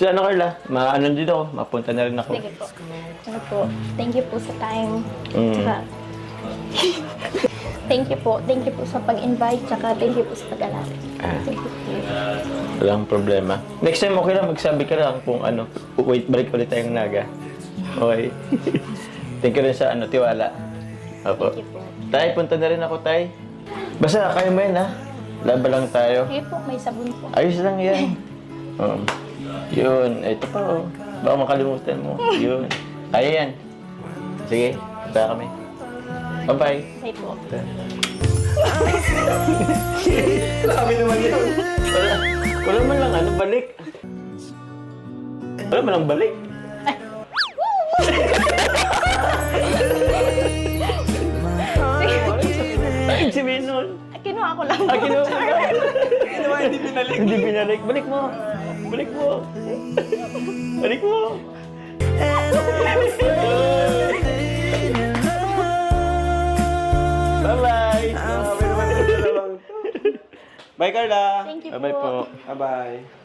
So ano Carla, maano din ako, mapunta na rin ako. Sige po. Ano po, thank you po sa time. Mm. Tsaka, thank you po. Thank you po sa pag-invite. Tsaka thank you po sa pag-alala. Thank you po. Walang problema. Next time okay lang, magsabi ka lang kung ano, wait, balik ulit tayong Naga. Okay? Thank you rin sa ano, tiwala. Opo. Thank you po. Tay, punta na rin ako, Tay. Basta, kaya mo yan, ha? Laban lang tayo. Sige po, may sabon po. Ayos lang yan. Yun, ito pa, oh. Baka makalimutan mo. Yun. Kaya yan. Sige, punta kami. Bye-bye. Sige po. Grabe naman yun. Wala man lang ano, balik. Wala man lang balik. Ay, si Minon. Kinuha ko lang. Kinuha mo lang. Kinuha, hindi binalik. Hindi binalik. Balik mo. Balik mo. Balik mo. Bye-bye. Bye, Carla. Thank you Bye-bye po. po. Bye-bye.